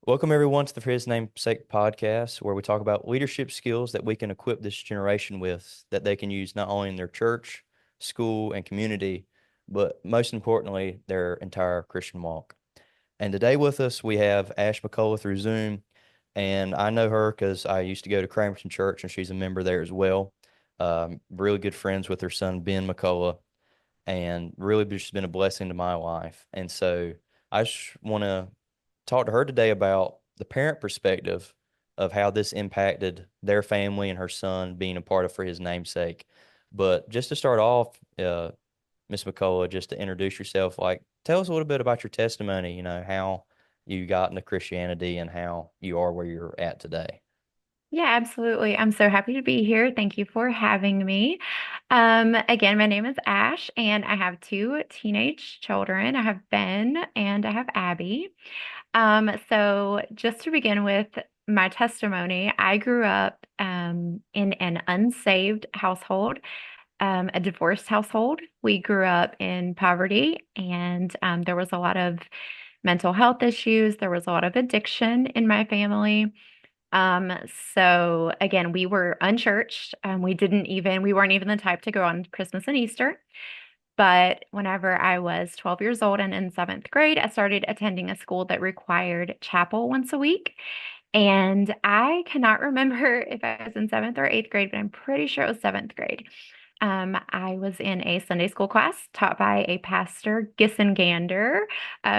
Welcome, everyone, to the For His Namesake podcast, where we talk about leadership skills that we can equip this generation with that they can use not only in their church, school, and community, but most importantly, their entire Christian walk. And today with us, we have Ash McCullough through Zoom. And I know her because I used to go to Cramerton Church, and she's a member there as well. Really good friends with her son, Ben McCullough, and really just been a blessing to my life. And so I just want to talk to her today about the parent perspective of how this impacted their family and her son being a part of For His Namesake. But just to start off, Miss McCullough, just to introduce yourself, like tell us a little bit about your testimony, how you got into Christianity and how you are where you're at today. Yeah, absolutely. I'm so happy to be here. Thank you for having me. Again, my name is Ash, and I have two teenage children. I have Ben and I have Abby. So just to begin with my testimony, I grew up in an unsaved household, a divorced household. We grew up in poverty, and there was a lot of mental health issues. There was a lot of addiction in my family. Um, so again, we were unchurched. We weren't even the type to go on Christmas and Easter. But whenever I was 12 years old and in seventh grade, I started attending a school that required chapel once a week. And I cannot remember if I was in seventh or eighth grade, but I'm pretty sure it was seventh grade. I was in a Sunday school class taught by a pastor, Gissengander.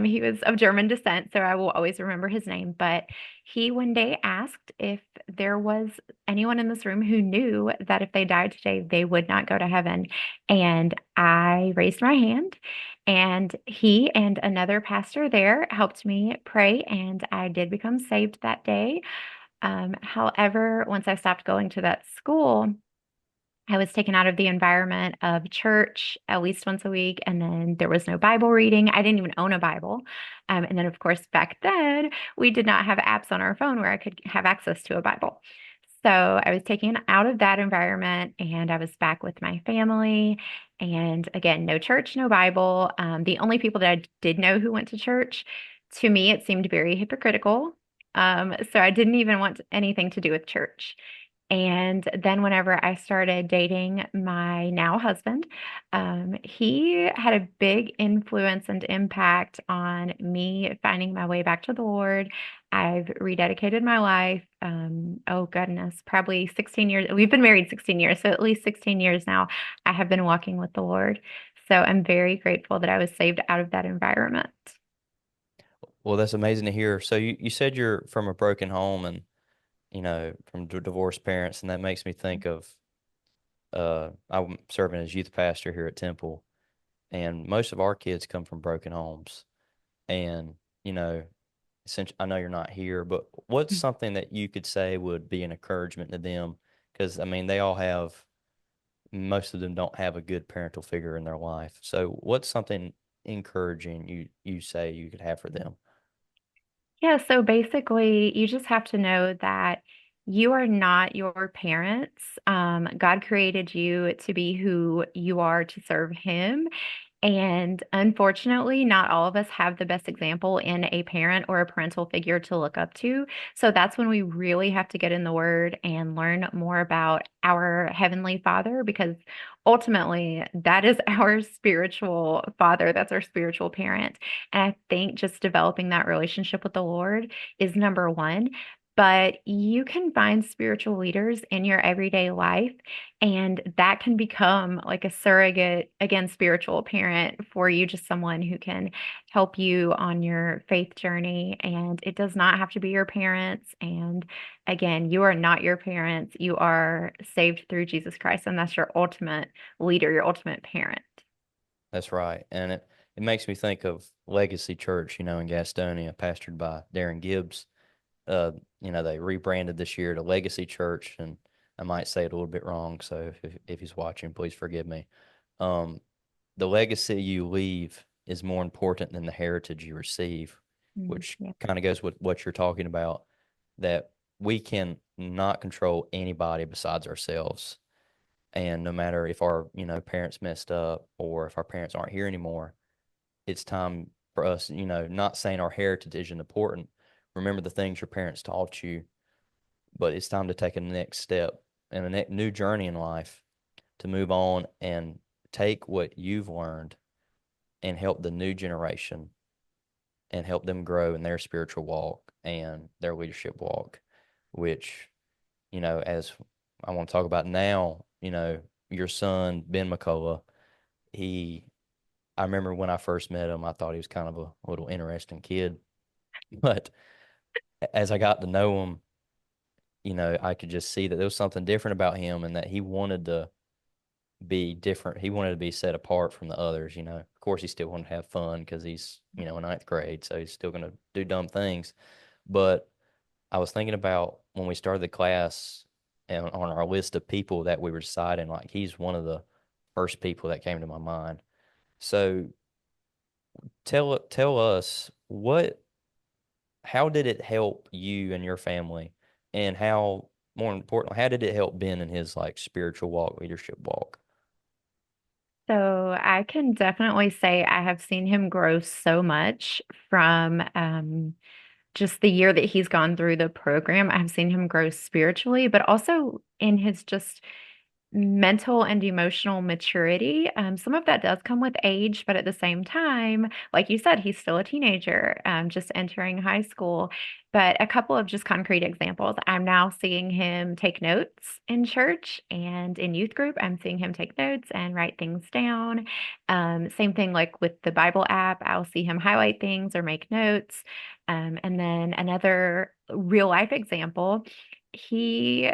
He was of German descent, so I will always remember his name. But he one day asked if there was anyone in this room who knew that if they died today, they would not go to heaven. And I raised my hand, and he and another pastor there helped me pray, and I did become saved that day. However, once I stopped going to that school, I was taken out of the environment of church at least once a week, and then there was no Bible reading. I didn't even own a Bible. And then, of course, back then, we did not have apps on our phone where I could have access to a Bible. So I was taken out of that environment and I was back with my family. And again, no church, no Bible. The only people that I did know who went to church, to me, it seemed very hypocritical. So I didn't even want anything to do with church. And then whenever I started dating my now husband, he had a big influence and impact on me finding my way back to the Lord. I've rededicated my life. Oh goodness, probably 16 years. We've been married 16 years, so at least 16 years now, I have been walking with the Lord. So I'm very grateful that I was saved out of that environment. Well, that's amazing to hear. So you said you're from a broken home and, from divorced parents, and that makes me think of I'm serving as youth pastor here at Temple, and most of our kids come from broken homes. And, you know, since I know you're not here, but what's something that you could say would be an encouragement to them? Because, I mean, most of them don't have a good parental figure in their life. So, what's something encouraging you say you could have for them? Yeah, so basically, you just have to know that you are not your parents. God created you to be who you are to serve Him. And unfortunately, not all of us have the best example in a parent or a parental figure to look up to. So that's when we really have to get in the Word and learn more about our Heavenly Father, because ultimately, that is our spiritual father. That's our spiritual parent. And I think just developing that relationship with the Lord is number one. But you can find spiritual leaders in your everyday life, and that can become like a surrogate, again, spiritual parent for you, just someone who can help you on your faith journey. And it does not have to be your parents. And again, you are not your parents. You are saved through Jesus Christ, and that's your ultimate leader, your ultimate parent. That's right. And it makes me think of Legacy Church, in Gastonia, pastored by Darren Gibbs. Uh, they rebranded this year to Legacy Church, and I might say it a little bit wrong. So if he's watching, please forgive me. Um, the legacy you leave is more important than the heritage you receive, which Yeah. kind of goes with what you're talking about, that we can not control anybody besides ourselves. And no matter if our, parents messed up or if our parents aren't here anymore, it's time for us, not saying our heritage isn't important, remember the things your parents taught you, but it's time to take a next step and a new journey in life to move on and take what you've learned and help the new generation and help them grow in their spiritual walk and their leadership walk, which, as I want to talk about now, your son, Ben McCullough, he, I remember when I first met him, I thought he was kind of a little interesting kid. But as I got to know him, I could just see that there was something different about him and that he wanted to be different. He wanted to be set apart from the others. Of course, he still wanted to have fun because he's, in ninth grade, so he's still going to do dumb things. But I was thinking about when we started the class and on our list of people that we were deciding, like he's one of the first people that came to my mind. So tell us how did it help you and your family, and how, more importantly, how did it help Ben in his like spiritual walk, leadership walk? So I can definitely say I have seen him grow so much from just the year that he's gone through the program. I've seen him grow spiritually, but also in his just mental and emotional maturity. Some of that does come with age, but at the same time, like you said, he's still a teenager, just entering high school. But a couple of just concrete examples. I'm now seeing him take notes in church and in youth group. I'm seeing him take notes and write things down. Same thing like with the Bible app. I'll see him highlight things or make notes. And then another real life example, he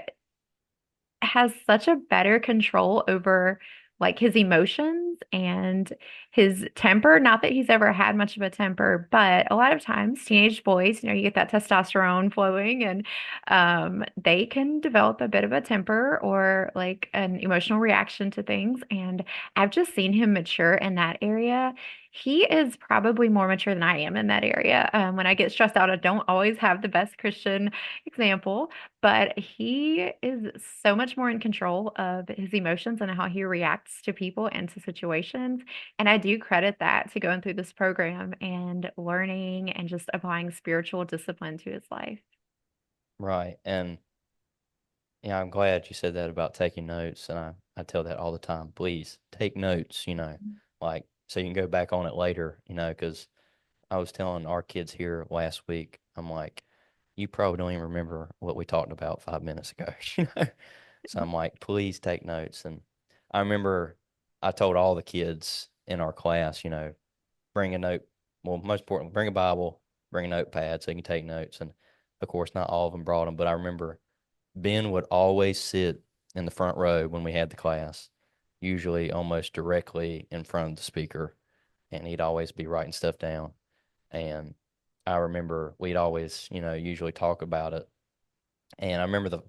has such a better control over like his emotions and his temper. Not that he's ever had much of a temper, but a lot of times teenage boys, you get that testosterone flowing and they can develop a bit of a temper or like an emotional reaction to things. And I've just seen him mature in that area. He is probably more mature than I am in that area. When I get stressed out, I don't always have the best Christian example, but he is so much more in control of his emotions and how he reacts to people and to situations. And I do credit that to going through this program and learning and just applying spiritual discipline to his life. Right. And yeah, I'm glad you said that about taking notes. And I tell that all the time. Please take notes, like so you can go back on it later, because I was telling our kids here last week, I'm like, you probably don't even remember what we talked about 5 minutes ago, you know? So I'm like, please take notes. And I remember I told all the kids in our class, bring a note. Well, most important, bring a Bible, bring a notepad so you can take notes. And of course, not all of them brought them, but I remember Ben would always sit in the front row when we had the class, usually almost directly in front of the speaker, and he'd always be writing stuff down. And I remember we'd always, usually talk about it. And I remember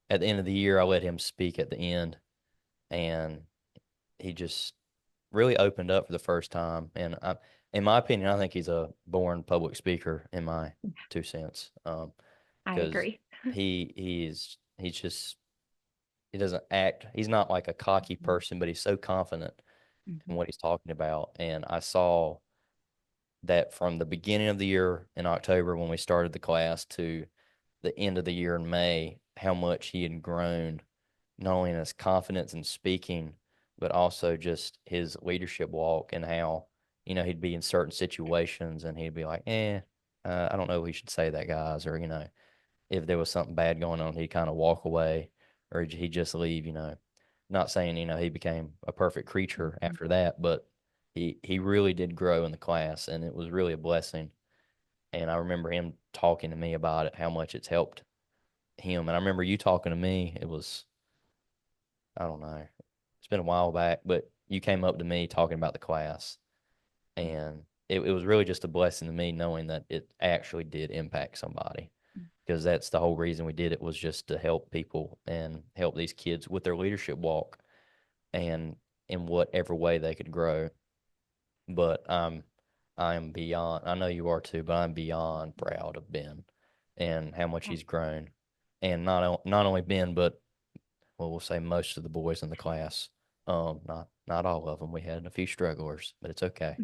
at the end of the year, I let him speak at the end, and he just really opened up for the first time. And in my opinion, I think he's a born public speaker in my 2 cents. I Because agree. he's just, he doesn't act, he's not like a cocky person, but he's so confident in Mhm. what he's talking about. And I saw that from the beginning of the year in October when we started the class to the end of the year in May, how much he had grown, not only in his confidence in speaking, but also just his leadership walk and how, he'd be in certain situations and he'd be like, I don't know if we should say that, guys, or, if there was something bad going on, he'd kind of walk away or he'd just leave, Not saying, he became a perfect creature Mhm. after that, but he really did grow in the class and it was really a blessing. And I remember him talking to me about it, how much it's helped him. And I remember you talking to me. It was, I don't know, it's been a while back, but you came up to me talking about the class. And it was really just a blessing to me knowing that it actually did impact somebody, because that's the whole reason we did it, was just to help people and help these kids with their leadership walk and in whatever way they could grow. But I'm beyond, I know you are too, but I'm beyond proud of Ben and how much he's grown. And not only Ben, but well, we'll say most of the boys in the class. Not all of them. We had a few strugglers, but it's okay.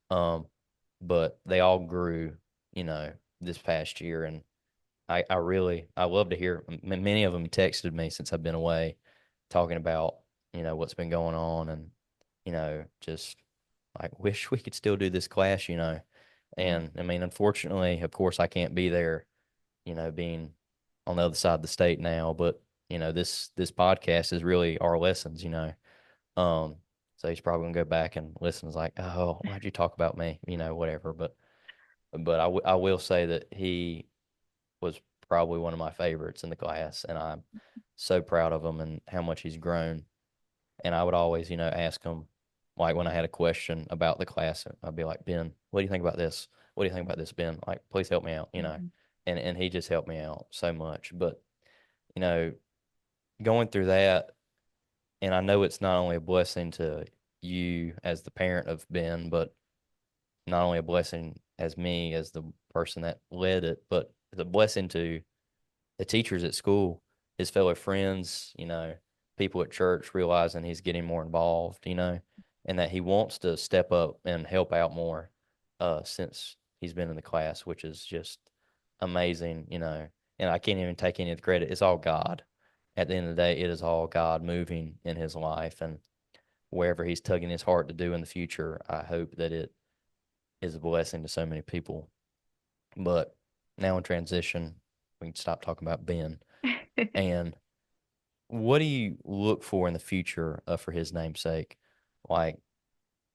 Um, but they all grew, you know, this past year, and I really I love to hear. Many of them texted me since I've been away, talking about what's been going on, and just like wish we could still do this class, Yeah. and I mean, unfortunately, of course, I can't be there, being on the other side of the state now, but this podcast is really our lessons. Um, so he's probably gonna go back and listen. It's like, oh, why'd you talk about me? Whatever. But I will say that he was probably one of my favorites in the class, and I'm so proud of him and how much he's grown. And I would always, ask him, like when I had a question about the class, I'd be like, Ben, what do you think about this? What do you think about this, Ben? Like, please help me out. Mhm. And he just helped me out so much. But, you know, going through that, and I know it's not only a blessing to you as the parent of Ben, but not only a blessing as me as the person that led it, but it's a blessing to the teachers at school, his fellow friends, people at church realizing he's getting more involved, and that he wants to step up and help out more since he's been in the class, which is just amazing. And I can't even take any of the credit. It's all God. At the end of the day, it is all God moving in his life, and wherever he's tugging his heart to do in the future, I hope that it is a blessing to so many people. But now in transition, we can stop talking about Ben. And what do you look for in the future for his namesake? Like,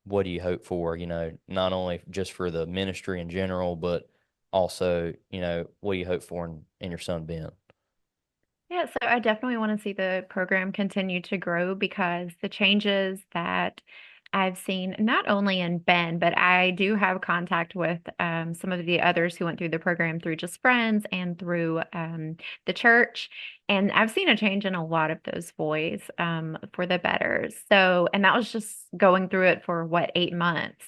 what do you hope for, not only just for the ministry in general, but also, what do you hope for in your son Ben? Yeah, so I definitely want to see the program continue to grow because the changes that I've seen, not only in Ben, but I do have contact with some of the others who went through the program through just friends and through the church. And I've seen a change in a lot of those boys for the better. So, and that was just going through it for what, 8 months.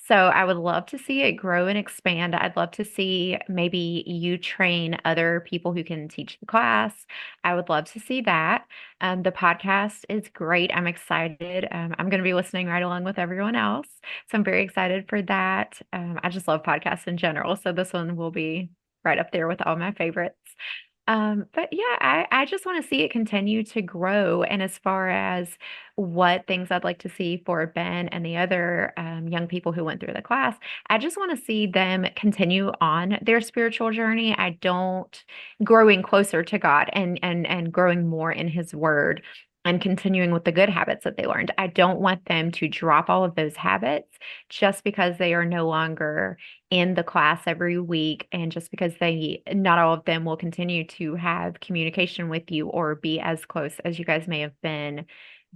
So I would love to see it grow and expand. I'd love to see maybe you train other people who can teach the class. I would love to see that. The podcast is great. I'm excited. I'm going to be listening right along with everyone else. So I'm very excited for that. I just love podcasts in general. So this one will be right up there with all my favorites. But yeah, I just want to see it continue to grow. And as far as what things I'd like to see for Ben and the other young people who went through the class, I just want to see them continue on their spiritual journey. I don't growing closer to God and growing more in His Word and continuing with the good habits that they learned. I don't want them to drop all of those habits just because they are no longer in the class every week and just because they not all of them will continue to have communication with you or be as close as you guys may have been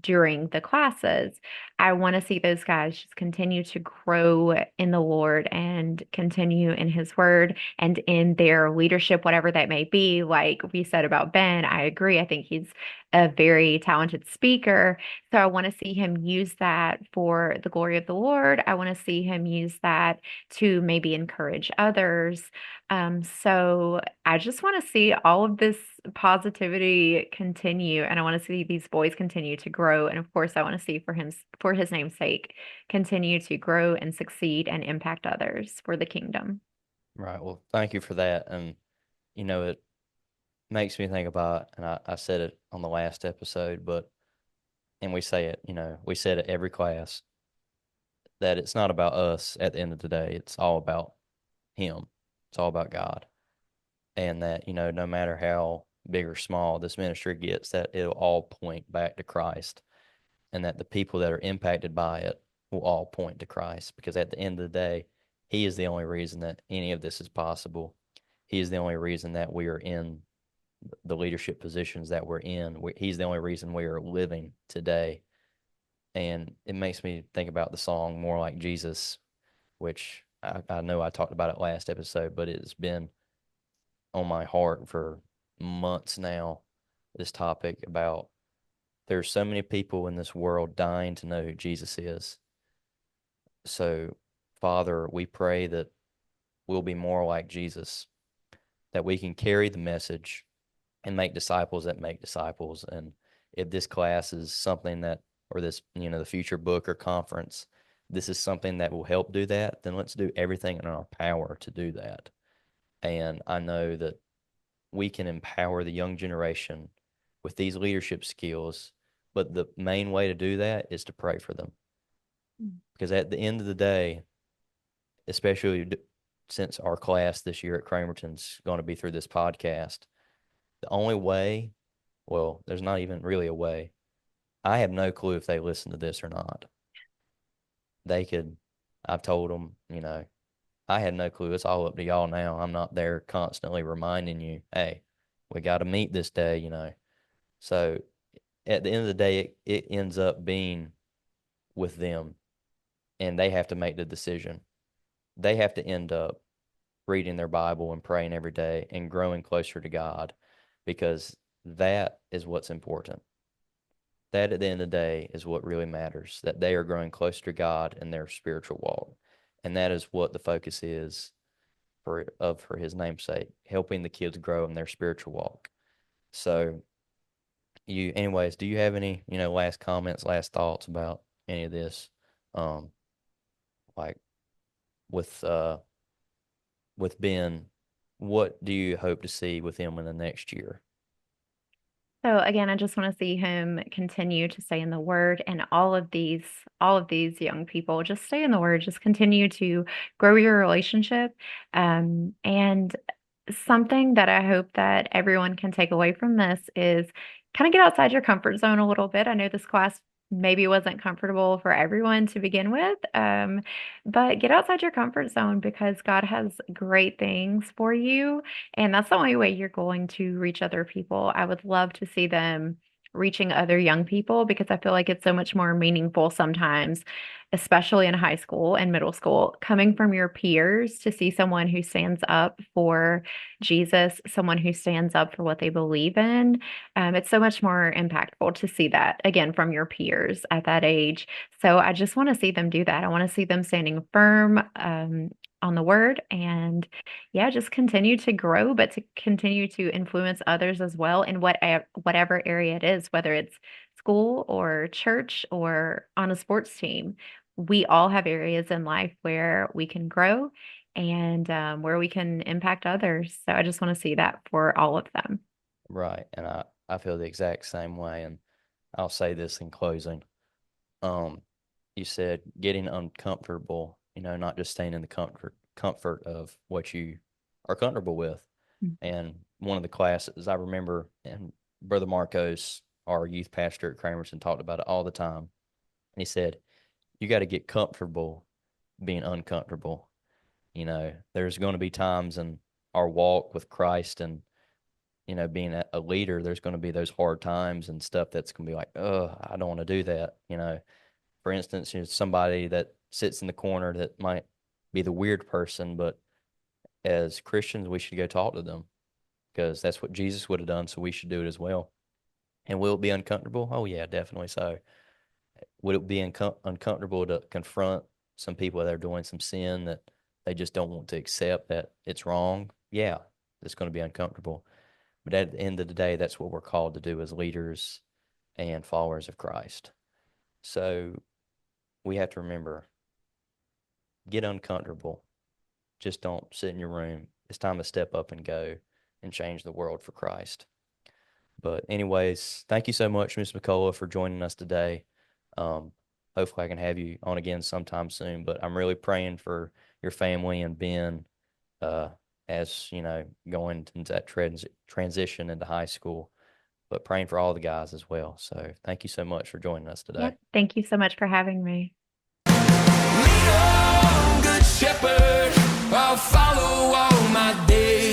during the classes. I want to see those guys just continue to grow in the Lord and continue in his word and in their leadership, whatever that may be. Like we said about Ben, I agree. I think he's a very talented speaker. So I want to see him use that for the glory of the Lord. I want to see him use that to maybe encourage others. So I just want to see all of this positivity continue, and I want to see these boys continue to grow. And of course, I want to see for him, for his name's sake, continue to grow and succeed and impact others for the kingdom. Right. Well, thank you for that. And, it makes me think about, and I said it on the last episode, and we say it, we said it every class, that it's not about us at the end of the day. It's all about him. It's all about God. And that, no matter how big or small this ministry gets, that it'll all point back to Christ, and that the people that are impacted by it will all point to Christ, because at the end of the day, he is the only reason that any of this is possible. He is the only reason that we are in the leadership positions that we're in. He's the only reason we are living today. And it makes me think about the song More Like Jesus, which I know I talked about it last episode, but it's been on my heart for months now. This topic about there's so many people in this world dying to know who Jesus is. So, Father, we pray that we'll be more like Jesus, that we can carry the message and make disciples that make disciples. And if this class is something that, or this, the future book or conference, this is something that will help do that, then let's do everything in our power to do that. And I know that we can empower the young generation with these leadership skills, but the main way to do that is to pray for them. Because at the end of the day, especially since our class this year at Cramerton's going to be through this podcast, the only way, well, there's not even really a way. I have no clue if they listen to this or not. They could, I've told them, I had no clue. It's all up to y'all now. I'm not there constantly reminding you, hey, we got to meet this day. So at the end of the day, it ends up being with them, and they have to make the decision. They have to end up reading their Bible and praying every day and growing closer to God, because that is what's important. That at the end of the day is what really matters, that they are growing closer to God in their spiritual walk. And that is what the focus is for his namesake, helping the kids grow in their spiritual walk. So anyways, do you have any, last comments, last thoughts about any of this? Like with Ben, what do you hope to see with him in the next year? So again, I just want to see him continue to stay in the word, and all of these young people just stay in the word, just continue to grow your relationship. And something that I hope that everyone can take away from this is kind of get outside your comfort zone a little bit. I know this class maybe wasn't comfortable for everyone to begin with, but get outside your comfort zone because God has great things for you. And that's the only way you're going to reach other people. I would love to see them reaching other young people because I feel like it's so much more meaningful sometimes, especially in high school and middle school, coming from your peers to see someone who stands up for Jesus, someone who stands up for what they believe in. It's so much more impactful to see that again from your peers at that age. So I just want to see them do that. I want to see them standing firm on the word, and yeah, just continue to grow, but to continue to influence others as well in whatever area it is, whether it's school or church or on a sports team. We all have areas in life where we can grow and where we can impact others. So I just want to see that for all of them. Right. And I feel the exact same way. And I'll say this in closing. Um, you said getting uncomfortable, not just staying in the comfort of what you are comfortable with. And one of the classes I remember, and Brother Marcos, our youth pastor at Cramerton, talked about it all the time. And he said, you got to get comfortable being uncomfortable. There's going to be times in our walk with Christ and, being a leader, there's going to be those hard times and stuff that's going to be like, oh, I don't want to do that. For instance, somebody that sits in the corner that might be the weird person, but as Christians, we should go talk to them because that's what Jesus would have done. So we should do it as well. And will it be uncomfortable? Oh yeah, definitely so. Would it be uncomfortable to confront some people that are doing some sin that they just don't want to accept that it's wrong? Yeah, it's going to be uncomfortable. But at the end of the day, that's what we're called to do as leaders and followers of Christ. So we have to remember, get uncomfortable. Just don't sit in your room. It's time to step up and go and change the world for Christ. But anyways, thank you so much, Ms. McCullough, for joining us today. Hopefully I can have you on again sometime soon, but I'm really praying for your family and Ben, as, going into that transition into high school, but praying for all the guys as well. So thank you so much for joining us today. Yep. Thank you so much for having me. Lead on, good shepherd, I'll follow all my days.